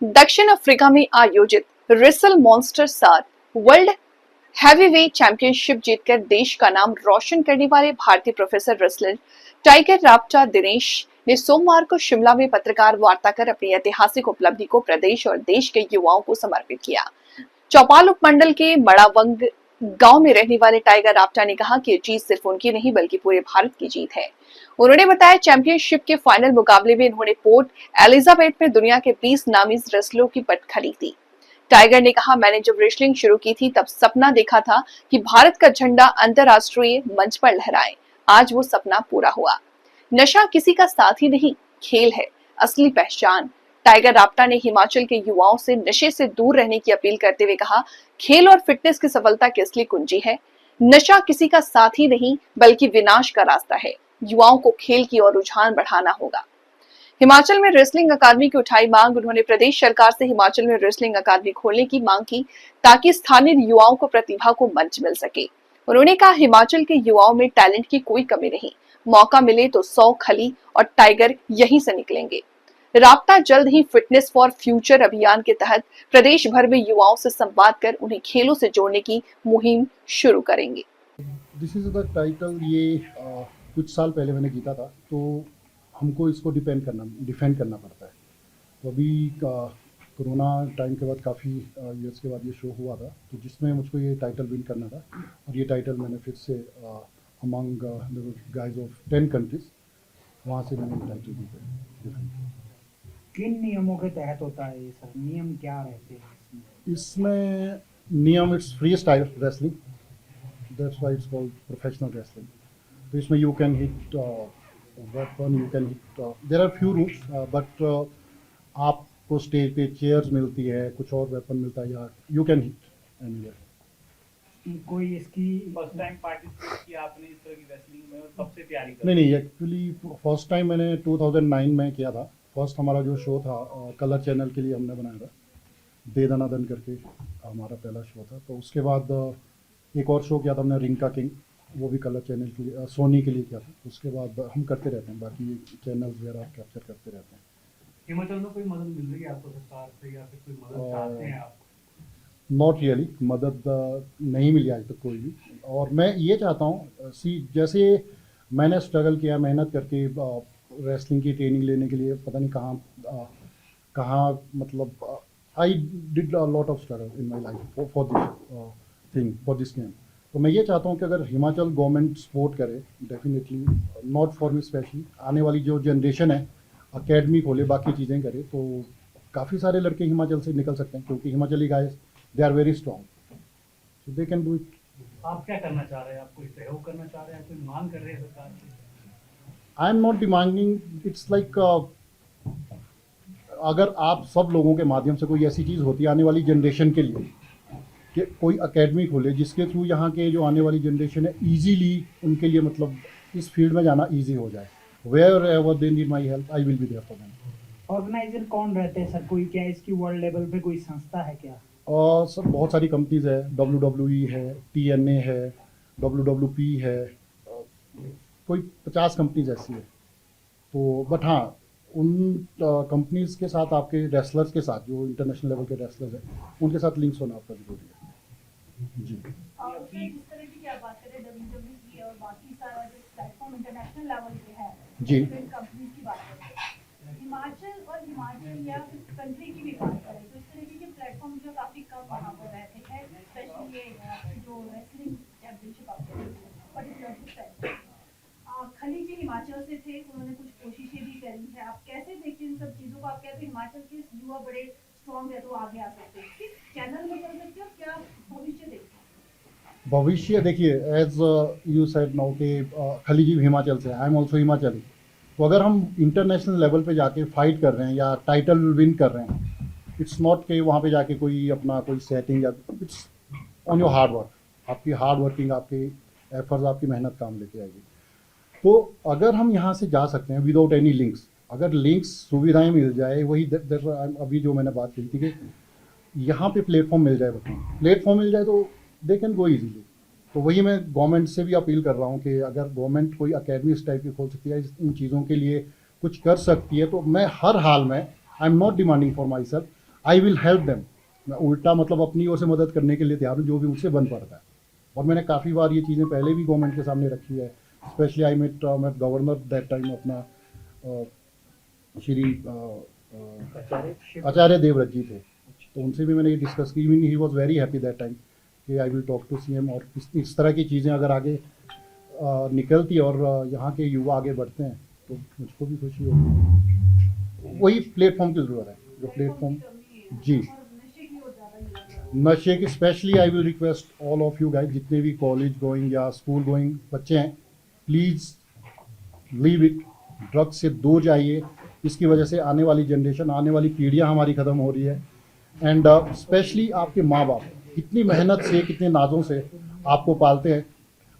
दक्षिण अफ्रीका में आयोजित wrestle monster 7 world heavyweight championship जीतकर देश का नाम रोशन करने वाले भारतीय प्रोफेसर रेसलर टाइगर राप्टा दिनेश ने सोमवार को शिमला में पत्रकार वार्ता कर अपनी ऐतिहासिक उपलब्धि को प्रदेश और देश के युवाओं को समर्पित किया। चौपाल उपमंडल के मड़ावंग गांव में रहने वाले टाइगर राप्टा ने कहा कि ये जीत सिर्फ उनकी नहीं बल्कि पूरे भारत की जीत है। उन्होंने बताया चैंपियनशिप के फाइनल मुकाबले में इन्होंने पोर्ट एलिजाबेथ में दुनिया के 20 नामी रेसलरों की पट खरीदी। टाइगर ने कहा, मैंने जब रेसलिंग शुरू की थी तब सपना देखा था कि भारत का झंडा अंतरराष्ट्रीय मंच पर लहराए। आज वो सपना पूरा हुआ। नशा किसी का साथी नहीं, खेल है असली पहचान। टाइगर राप्टा ने हिमाचल के युवाओं से नशे से दूर रहने की अपील करते हुए कहा, खेल और फिटनेस की सफलता की असली कुंजी है। नशा किसी का साथी नहीं बल्कि विनाश का रास्ता है। युवाओं को खेल की ओर रुझान बढ़ाना होगा। हिमाचल में रेसलिंग अकादमी की उठाई मांग। उन्होंने प्रदेश सरकार से हिमाचल में रेसलिंग अकादमी खोलने की मांग की ताकि स्थानीय युवाओं को प्रतिभा को मंच मिल सके। उन्होंने कहा, हिमाचल के युवाओं में टैलेंट की कोई कमी नहीं, मौका मिले तो 100 खली और टाइगर यहीं से निकलेंगे। राप्ता जल्द ही फिटनेस फॉर फ्यूचर अभियान के तहत प्रदेश भर में युवाओं से संवाद कर उन्हें खेलों से जोड़ने की मुहिम शुरू करेंगे। दिस इज द टाइटल, ये कुछ साल पहले मैंने जीता था, तो हमको इसको डिफेंड करना पड़ता है। तो अभी कोरोना टाइम के बाद काफ़ी ईयर्स के बाद ये शो हुआ था, तो जिसमें मुझको ये टाइटल विन करना था, और ये टाइटल मैंने फिर से अमंग गाइज ऑफ 10 कंट्रीज, वहाँ से मैंने ये टाइटल डिफेंड किया। किन नियमों के तहत होता है ये सर? नियम क्या रहते हैं इसमें नियम, it's free style wrestling, that's why it's called professional wrestling. तो इसमें you can hit weapon, you can hit, there are few rules, but आपको स्टेज पे चेयर्स मिलती है, कुछ और वेपन मिलता है, या यू कैन हिट एनीवेयर। कोई इसकी फर्स्ट टाइम पार्टिसिपेट किया आपने इस तरह की रेसलिंग में और कब से तैयारी कर? नहीं, एक्चुअली फर्स्ट टाइम मैंने 2009 में किया था। फर्स्ट हमारा जो शो था कलर चैनल के लिए हमने बनाया था, दे दना दन करके हमारा पहला शो था। तो उसके बाद एक और शो किया था हमने, रिंग का किंग, वो भी कलर चैनल के लिए, सोनी के लिए किया था। उसके बाद हम करते रहते हैं, बाकी चैनल्स वगैरह कैप्चर करते रहते हैं। हिमाचल में कोई मदद मिल रही है आपको सरकार से, या फिर कोई मदद चाहते हैं आप? नॉट रियली, मदद नहीं मिली आज तक कोई भी। और मैं ये चाहता हूँ, जैसे मैंने स्ट्रगल किया मेहनत करके रेसलिंग की ट्रेनिंग लेने के लिए, पता नहीं कहाँ मतलब I did a lot of struggle in my life for this thing, for this game. तो मैं ये चाहता हूँ कि अगर हिमाचल गवर्नमेंट सपोर्ट करे, definitely, not for me specially, आने वाली जो जनरेशन है अकेडमी खोले, बाकी चीज़ें करे, तो काफ़ी सारे लड़के हिमाचल से निकल सकते हैं, क्योंकि Himachali guys they are very strong, so they can do it. आप क्या करना चाह रहे हैं? आप कोई सहयोग करना चाह रहे हैं, कोई मांग कर रहे हैं सरकार से? I am not demanding, it's like अगर आप सब लोगों के माध्यम से कोई ऐसी चीज़ होती है आने वाली जनरेशन के लिए कि कोई एकेडमी खोले, जिसके थ्रू यहाँ के जो आने वाली जनरेशन है ईजीली उनके लिए मतलब इस फील्ड में जाना ईजी हो जाए, wherever they need my help, I will be there for them. Organiser कौन रहते हैं सर? कोई क्या इसकी वर्ल्ड लेवल पे कोई संस्था है क्या? और सब बहुत सारी कंपनीज है, WWE है, TNA है, WWP है, कोई 50 कंपनीज ऐसी है। तो बट हाँ, उन कंपनीज के साथ आपके रेसलर्स के साथ, जो इंटरनेशनल लेवल के रेसलर्स हैं, उनके साथ लिंक्स होना आपका जरूरी है जी। जिस तरह की आप बात करें WWE और बाकी सारा जो प्लेटफॉर्म इंटरनेशनल लेवल पे है जी। कंपनीज की बात करें, हिमाचल और हिमाचल या फिर कंट्री की भी बात करें, तो इस तरीके के प्लेटफॉर्म जो काफी कम वहाँ पर रहते हैं, स्पेशली ये जो रेसलिंग चैंपियनशिप आप करें पर्टिकुलर खली जी हिमाचल से थे, उन्होंने कुछ कोशिशें भी करी है। आप कैसे देखते हैं इन सब चीजों को? आप कहते हैं हिमाचल के युवा बड़े स्ट्रॉन्ग है तो आगे आ सकते हैं, किस चैनल में कर सकते हो, क्या भविष्य देखते हैं? भविष्य देखिए, एज यू सेड नाउ के खली जी हिमाचल से, आई एम ऑल्सो हिमाचली। तो अगर हम इंटरनेशनल लेवल पे जाके फाइट कर रहे हैं या टाइटल विन कर रहे हैं, इट्स नॉट के वहाँ पे जाके कोई अपना कोई सेटिंग, या it's on your hard work, आपकी हार्ड वर्किंग, आपकी एफर्ट्स, आपकी मेहनत काम लेके आएगी। तो अगर हम यहाँ से जा सकते हैं विदाउट एनी लिंक्स, अगर लिंक्स सुविधाएं मिल जाए, वही अभी जो मैंने बात की थी कि यहाँ पे प्लेटफॉर्म मिल जाए, प्लेटफॉर्म मिल जाए तो दे कैन गो इजीली। तो वही मैं गवर्नमेंट से भी अपील कर रहा हूँ कि अगर गवर्नमेंट कोई अकेडमी इस टाइप की खोल सकती है, इन चीज़ों के लिए कुछ कर सकती है, तो मैं हर हाल में, I am not demanding for my self, I will help them. मैं उल्टा मतलब अपनी ओर से मदद करने के लिए तैयार हूँ, जो भी मुझसे बन पड़ता है। और मैंने काफ़ी बार ये चीज़ें पहले भी गवर्नमेंट के सामने रखी है। Specially I met governor that time अपना श्री आचार्य देवव्रत जी थे, तो उनसे भी मैंने ये डिस्कस की। Even he was very happy that time कि I will talk to CM. और इस तरह की चीज़ें अगर आगे निकलती और यहाँ के युवा आगे बढ़ते हैं तो मुझको भी खुशी होगी। वही प्लेटफॉर्म की ज़रूरत है, जो प्लेटफॉर्म जी नशे की। Specially I will request all of you guys, जितने भी कॉलेज गोइंग या स्कूल गोइंग बच्चे हैं, प्लीज़ लीव इट। ड्रग्स से दूर जाइए। इसकी वजह से आने वाली जनरेशन, आने वाली पीढ़ियां हमारी ख़त्म हो रही है। एंड स्पेशली आपके माँ बाप कितनी मेहनत से, कितने नाजों से आपको पालते हैं।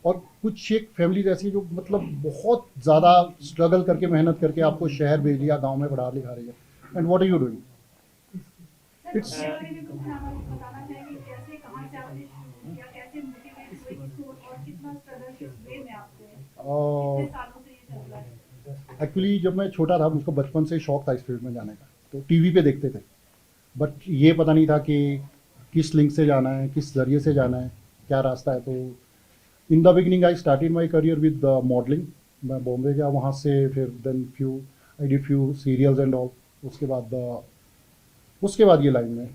और कुछ एक फैमिलीज ऐसी जो मतलब बहुत ज़्यादा स्ट्रगल करके, मेहनत करके आपको शहर भेज दिया, गाँव में पढ़ा लिखा रही है। And what are you doing? Sir, It's- इसके बारे में कुछ बताना चाहेंगे, कैसे, कहाँ से आपने शुरू किया, कैसे मोटिवेट हुए इसको, और कितना स्ट्रगल किस वे में आपने, कितने सालों से ये चल रहा है? एक्चुअली जब मैं छोटा था, मुझको बचपन से शौक था इस फील्ड में जाने का, तो टीवी पे देखते थे। बट ये पता नहीं था कि किस लिंक से जाना है, किस जरिए से जाना है, क्या रास्ता है। तो in the beginning I started my career with modelling. मैं बॉम्बे गया, वहाँ से फिर then I did few serials and all. उसके बाद ये लाइन में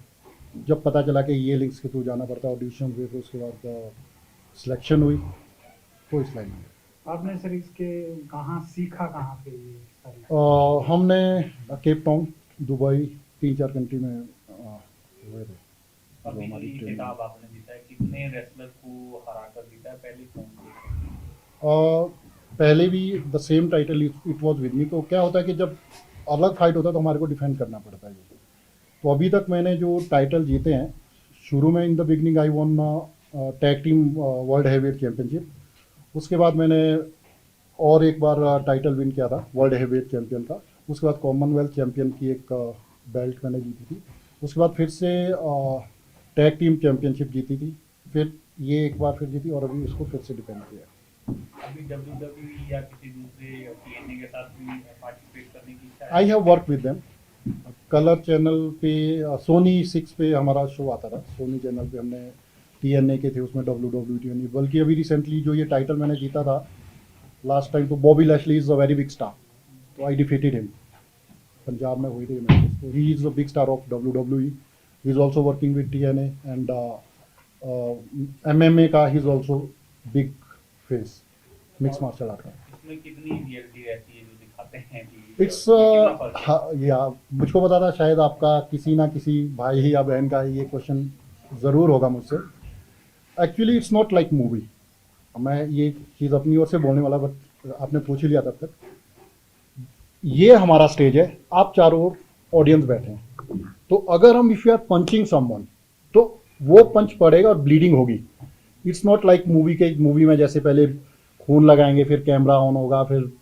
जब पता चला कि ये लिंक्स के थ्रू जाना पड़ता है, ऑडिशन हुए, फिर उसके बाद सिलेक्शन हुई, तो इस लाइन में आपने सर इसके कहाँ सीखा, कहाँ पे ये सारी? हमने केप टाउन, दुबई, 3-4 कंट्री में हुए थे। जो अभी हमारी ये ट्रेनिंग खिताब आपने जीता है, कितने रेसलर को हरा कर जीता है, पहले कौन थे? पहले भी the same title it was with me. तो क्या होता है कि जब अलग फाइट होता है तो हमारे को डिफेंड करना पड़ता है। तो अभी तक मैंने जो टाइटल जीते हैं, शुरू में in the beginning I won tag team world heavyweight championship. उसके बाद मैंने और एक बार टाइटल विन किया था वर्ल्ड हैवीवेट चैम्पियन का। उसके बाद कॉमनवेल्थ चैम्पियन की एक बेल्ट मैंने जीती थी। उसके बाद फिर से टैग टीम चैम्पियनशिप जीती थी, फिर ये एक बार फिर जीती, और अभी इसको फिर से डिपेंड किया। अभी WWE या किसी दूसरे TNA के साथ भी पार्टिसिपेट करने की इच्छा है? I have work with them. Colour channel पे, सोनी 6 पे हमारा शो आता था। सोनी चैनल पे हमने TNA के थे, उसमें WWE। बल्कि अभी रिसेंटली जो ये टाइटल मैंने जीता था लास्ट टाइम, तो Bobby Lashley is a very big star, तो आई डिफीटेड हिम। पंजाब में हुई थी मैचेस, तो he is a big star of WWE। He is also working with TNA and MMA का he is also big face, mix martial art का। इसमें कितनी reality रहती है जो दिखाते हैं कि इट्स कितना फर्क है? या मुझको पता था शायद आपका किसी ना किसी भाई या बहन का ये क्वेश्चन ज़रूर होगा मुझसे। Actually it's not like movie. मैं ये चीज़ अपनी ओर से बोलने वाला, बट आपने पूछ ही लिया तब तक। ये हमारा स्टेज है, आप चारों ओर ऑडियंस बैठे हैं, तो अगर हम if you are punching someone तो वो पंच पड़ेगा और ब्लीडिंग होगी। इट्स नॉट लाइक मूवी में जैसे पहले खून लगाएंगे, फिर कैमरा ऑन होगा, फिर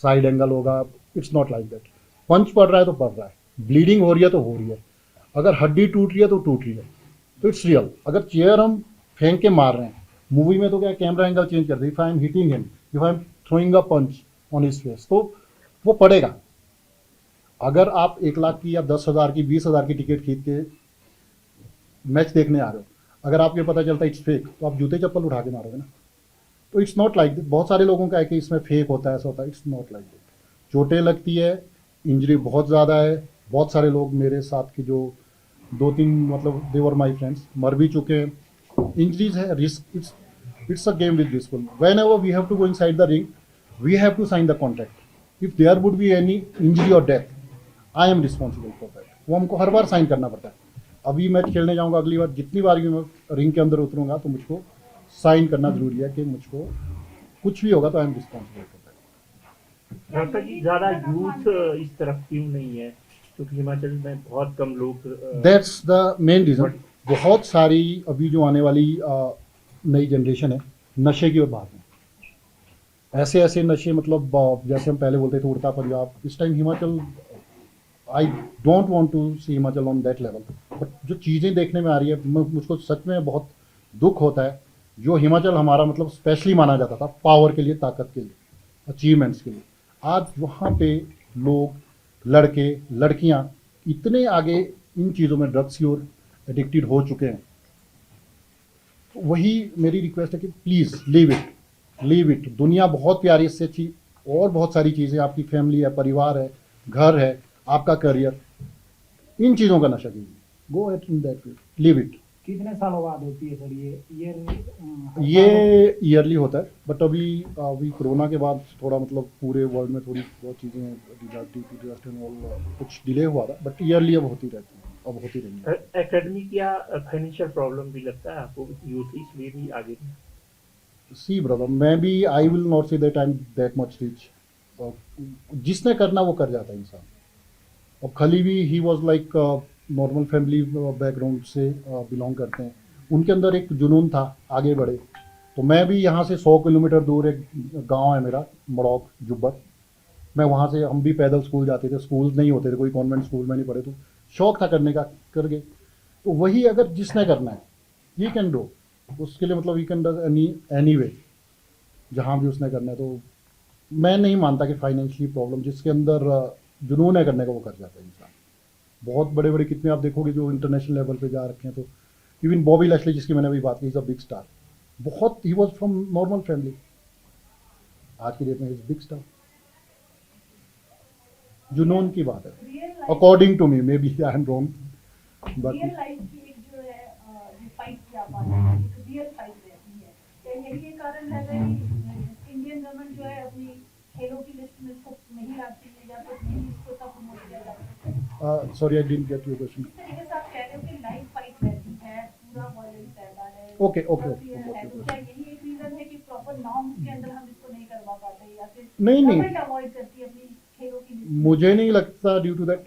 साइड एंगल होगा। It's not like that. Punch पड़ रहा है तो पड़ रहा है, ब्लीडिंग हो रही है तो हो रही है, अगर हड्डी टूट रही है तो टूट रही है, तो इट्स रियल। अगर चेयर हम फेंक के मार रहे हैं, मूवी में तो क्या कैमरा एंगल चेंज कर दे, if I am hitting him, if I am throwing a punch on his face, तो वो पड़ेगा। अगर आप 1 लाख की या 10,000 की, 20,000 की टिकट खरीद के मैच देखने आ रहे हो, अगर आपको पता चलता है इट्स फेक, तो आप जूते चप्पल उठा के मारोगे ना। तो इट्स नॉट लाइक दिस। बहुत सारे लोगों का है कि इसमें फेक होता है, ऐसा होता है। It's not like this. चोटें लगती है, इंजरी बहुत ज़्यादा है। बहुत सारे लोग मेरे साथ के जो 2-3 मतलब दे वर माई फ्रेंड्स मर भी चुके हैं। इंजरीज है, risk. It's a game with risk. Whenever we have to go inside the ring, we have to sign the contract. If there would be any injury और death, I am responsible for that. वो हमको हर बार sign करना पड़ता है। अभी match खेलने जाऊंगा, अगली बार जितनी बार भी मैं रिंग के अंदर उतरूंगा तो मुझको साइन करना जरूरी है कि मुझको कुछ भी होगा तो I am responsible for that. Doctor ji, ज़्यादा यूथ इस तरफ क्यों नहीं है? क्योंकि हिमाचल में बहुत कम लोग दैट्स द मेन रीज़न। बहुत सारी अभी जो आने वाली नई जनरेशन है, नशे की ओर भाग रहे हैं। ऐसे ऐसे नशे, मतलब जैसे हम पहले बोलते थे उड़ता पंजाब, इस time Himachal, I don't want to see Himachal on that level. But जो चीज़ें देखने में आ रही है, मुझको सच में बहुत दुख होता है। जो हिमाचल हमारा मतलब स्पेशली माना जाता था पावर के लिए, ताकत के लिए, अचीवमेंट्स के लिए, आज वहाँ पे लोग, लड़के लड़कियाँ इतने आगे इन चीज़ों में ड्रग्स की ओर एडिक्टेड हो चुके हैं, वही मेरी रिक्वेस्ट है कि प्लीज़ लीव इट। दुनिया बहुत प्यारी, इससे अच्छी और बहुत सारी चीज़ें, आपकी फैमिली है, परिवार है, घर है, आपका करियर, इन चीज़ों का नशा कीजिए। Go at in that way, leave it. कितने सालों बाद होती है सर ये ये ईयरली होता है, बट अभी कोरोना के बाद थोड़ा मतलब पूरे वर्ल्ड में थोड़ी बहुत चीज़ें डिजास्टर कुछ डिले हुआ था, बट ईयरली अब होती रहती है, अब होती रहेंगी। एकेडमिक या फाइनेंशियल प्रॉब्लम भी लगता है आपको यूथ इसलिए भी आगे नहीं? सी ब्रदर, मैं भी I will not say that I am that much rich. जिसने करना वो कर जाता है इंसान। अब खली भी he was like normal family background से बिलोंग करते हैं, उनके अंदर एक जुनून था आगे बढ़े। तो मैं भी यहाँ से 100 किलोमीटर दूर एक गांव है मेरा, मड़ौक जुब्बर, मैं वहाँ से, हम भी पैदल स्कूल जाते थे, स्कूल नहीं होते थे, कोई कॉन्वेंट स्कूल में नहीं पढ़े, तो शौक था करने का, कर गए। तो वही अगर जिसने करना है ही कैन डू, उसके लिए मतलब he can do any way, जहाँ भी उसने करना है। तो मैं नहीं मानता कि फाइनेंशियली प्रॉब्लम, जिसके अंदर जुनून है करने का वो कर जाता है इंसान। बहुत बड़े बड़े कितने आप देखोगे जो इंटरनेशनल लेवल पे जा रखे हैं, तो इवन बॉबी लैशली जिसकी मैंने अभी बात की, इज अ बिग स्टार, बहुत, he was from normal family, आज की डेट में इज बिग स्टार। जुनून की बात है, real according to me, maybe I am wrong, but real life की एक जो है जो फाइट की आप बात करें, एक रियल फाइट रहती है। क्या यही एक कारण है कि इंडियन गवर्नमेंट जो है अपनी खेलों की लिस्ट में इसको नहीं लाती है, या फिर नहीं इसको तब प्रमोट किया जाता है? Sorry I didn't get your question. जिस तरीके से आप कह रहे हो कि लाइफ फाइट रहती है, पूरा वायलेंस रहता है, Okay, okay, सब fear okay, है, okay. तो क्या यही एक रीजन है कि प्रॉपर नॉर्म्स के अंदर हम इसको नहीं करवा पाते, या फिर नहीं, नहीं। गवर्नमेंट अवॉइड करती है अपनी खेलों की लिस्ट? मुझे नहीं लगता ड्यू टू दैट,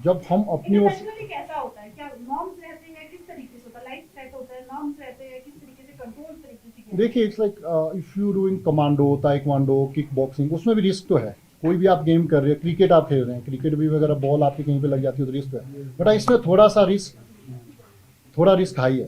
जब हम अपनी ओर से, इवेंचुअली कैसा होता है, क्या नॉर्म्स रहते हैं, किस तरीके से होता है, लाइफ सेट होता है, नॉर्म्स रहते हैं, किस तरीके से कंट्रोल तरीके से किया देखिए it's like if you doing commando, taekwondo, kick boxing, उसमें भी रिस्क तो है। कोई भी आप गेम कर रहे हैं, क्रिकेट आप खेल रहे हैं, क्रिकेट भी अगर बॉल आपके कहीं पे लग जाती है तो रिस्क है, बट इसमें थोड़ा रिस्क हाई है।